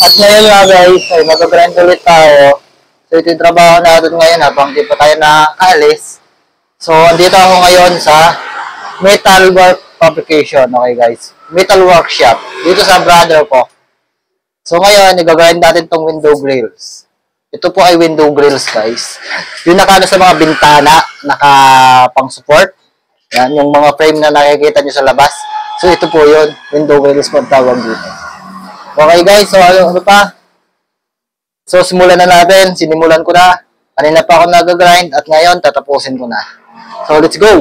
At ngayon nga guys, ay mag-grind ulit tayo. So ito yung trabaho natin ngayon habang di pa tayo nakaalis. So andito ako ngayon sa metal work fabrication. Okay guys, metal workshop dito sa brother ko. So ngayon, i-grind natin tong window grills. Ito po ay window grills guys. Yung nakano sa mga bintana, naka pang support. Yan, yung mga frame na nakikita nyo sa labas. So ito po yun, window grills po tawag dito. Okay guys, so ano pa? So simulan na natin, sinimulan ko na. Kanina pa ako nag-grind at ngayon tatapusin ko na. So let's go!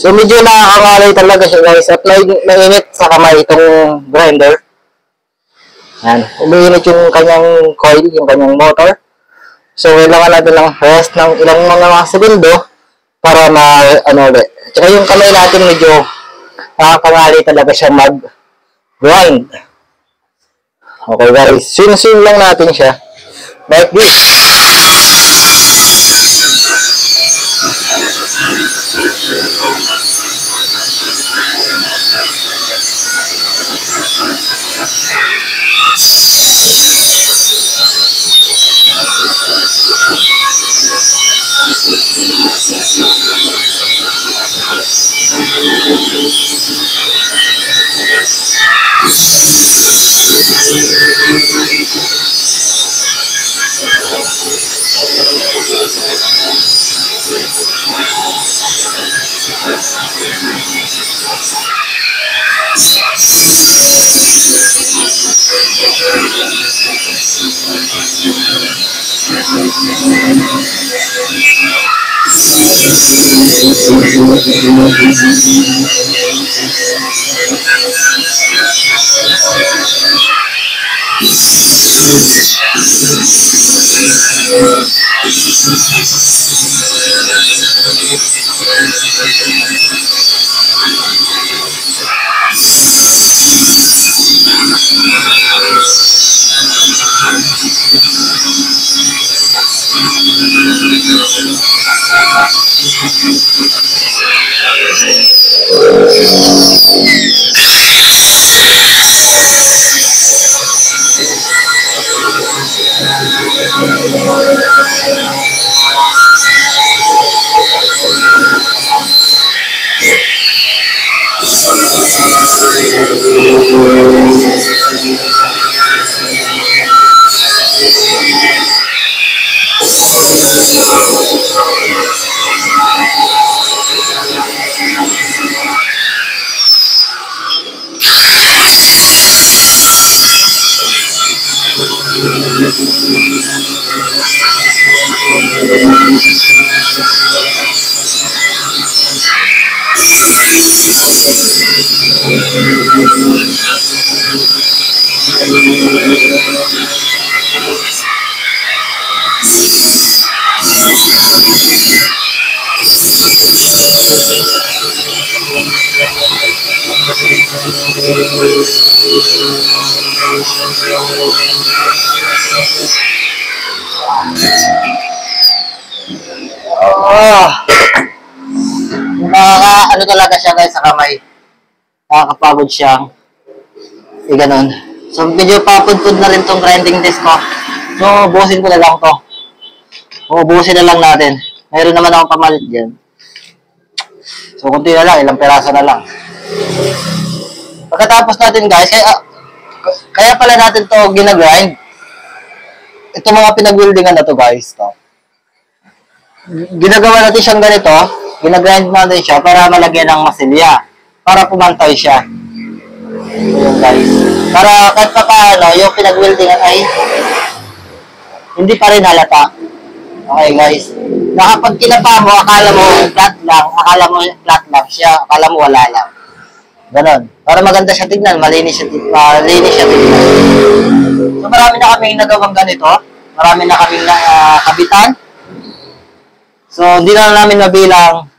So medyo nakakangalay talaga siya guys at mainit sa kamay itong grinder. Yan, umiinit yung kanyang coil, yung kanyang motor. So kailangan natin ng rest ng ilang mga segundo para ano ulit. Tsaka yung kamay natin medyo nakakangalay talaga siya mag-grind. Okay guys, swing lang natin siya. Like this. Oh, ano talaga siya guys sa kamay. Nakakapagod siyang ganun. So, medyo papudpud na rin tong grinding disc ko. So, buhusin ko na lang to. Buhusin na lang natin. Mayroon naman akong pamalit dyan. So, kunti na lang. Ilang peraso na lang. Pagkatapos natin guys, kaya pala natin to ginagrind. Ito mga pinag-weldingan na to guys. To. Ginagawa natin siyang ganito. Ginagrind natin siya para malagyan ng masilya. Para pumantay siya. Ayan guys. Para kahit pa paano, yung pinag-weldingan ay hindi pa rin halata. Okay guys. Na kapag kinapa mo, akala mo flat lang siya. Akala mo wala lang. Ganon. Para maganda siya tignan, malinis siya tignan. So marami na kaming nagawang ganito. Marami na kaming kabitan. So hindi na namin mabilang.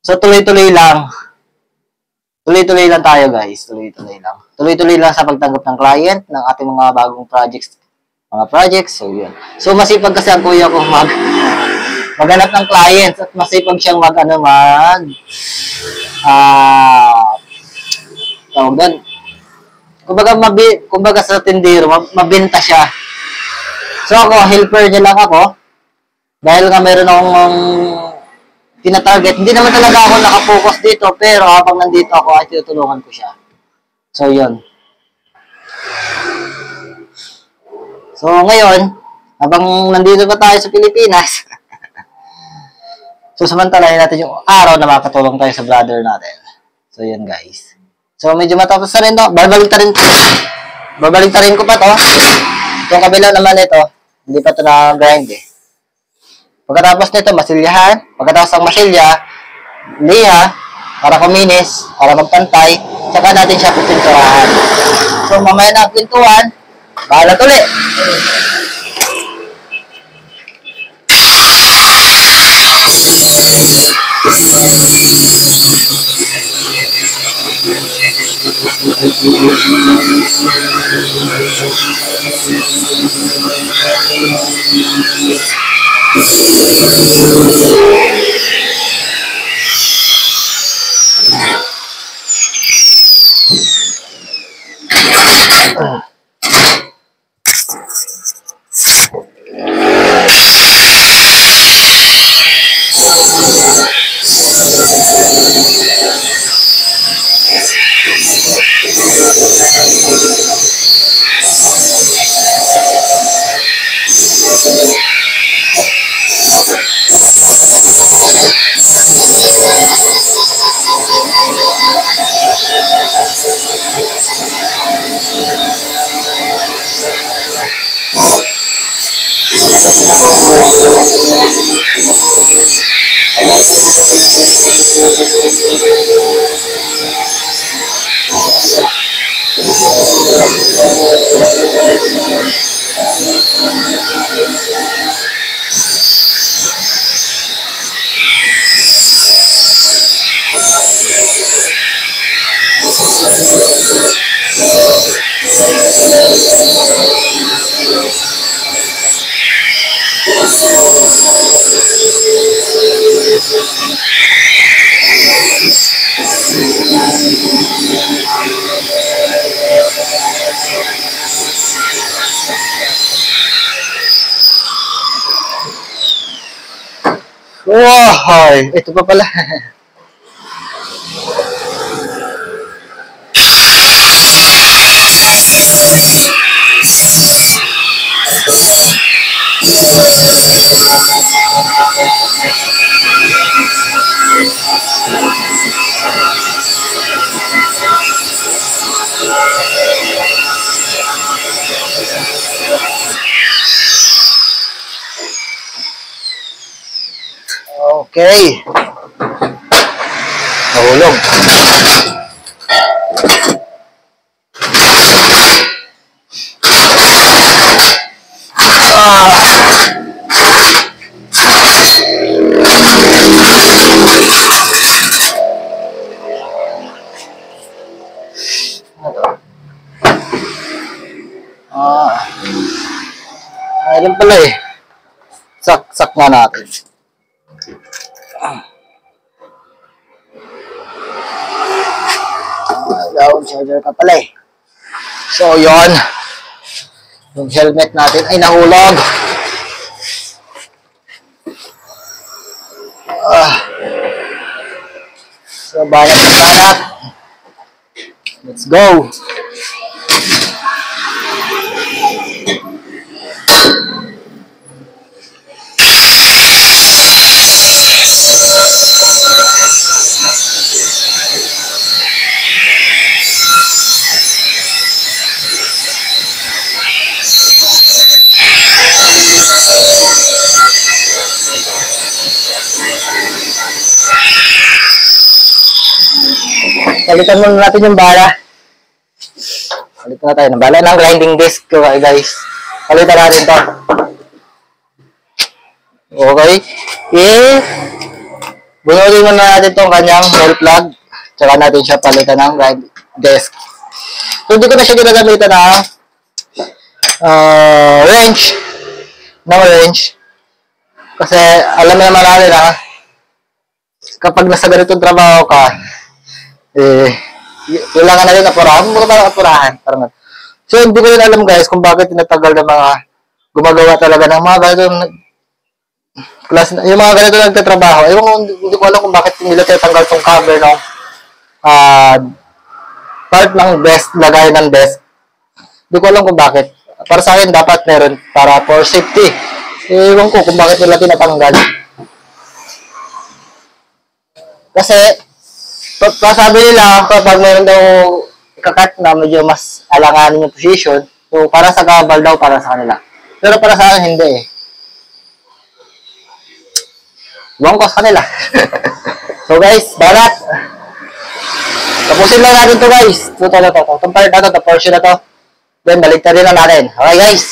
So tuloy-tuloy lang. Tuloy-tuloy lang tayo guys. Tuloy-tuloy lang. Tuloy-tuloy lang sa pagtanggap ng client ng ating mga bagong projects. So yun. So masipag kasi ang kuya ko maghanap ng clients at masipag siyang tawag doon. Kumbaga sa tindero, mabenta siya. So ako, helper niya lang ako. Dahil nga meron akong tinatarget. Hindi naman talaga ako nakapokus dito, pero habang nandito ako, ay tinutulungan ko siya. So yun. So ngayon, habang nandito pa tayo sa Pilipinas, so samantalahin natin yung araw na makatulong tayo sa brother natin. So yun guys. So medyo matapos na rin to. Babaligtarin ko pa to. Itong kabila naman ito, hindi pa ito na-grind eh. Pagkatapos nito, masilyahan. Pagkatapos ng masilya, liha, para kuminis, para magpantay, saka natin siya pipinturahan. So mamaya na pintuan, bahala ulit. Wow! Ito pa pala. Okay. Nahulog. Ayun pala eh. Sak nga natin. Down charger ka pala eh. So, yon. Yung helmet natin ay nahulog. So, banat na banat. Let's go. Palitan muna natin yung bala. Palitan na tayo ng bala ng grinding disc, okay guys. Palitan natin to. Okay. Bunutin muna natin itong kanyang nail plug. Tsaka natin siya palitan ng grinding disc. So, hindi ko na siya ginagamitan ng wrench. Kasi alam naman natin na kapag nasa ganitong trabaho ka, kailangan natin apurahan. Parang so, hindi ko rin alam guys kung bakit tinatagal ng mga gumagawa talaga ng mga ganitong class, yung mga ganito nagtatrabaho. Hindi ko alam kung bakit nila tinatanggal tong cover ng part ng desk, lagay ng desk. Hindi ko alam kung bakit. Para sa akin, dapat meron para for safety. Ewan ko kung bakit nila tinatanggal. Kasi sabi nila, kapag meron daw ikakat na medyo mas alanganin yung position, so para sa gabal daw, para sa kanila. Pero para sa akin, hindi eh. Buwang ko sa kanila. So guys, balat. Tapusin lang natin to guys. Itong part na to, the portion na to. Then, baligtarin na natin. Okay guys.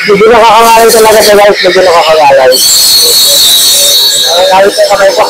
Medyo nakakangalay talaga siya guys, medyo nakakangalay. Nakakangalay sa kamay ko.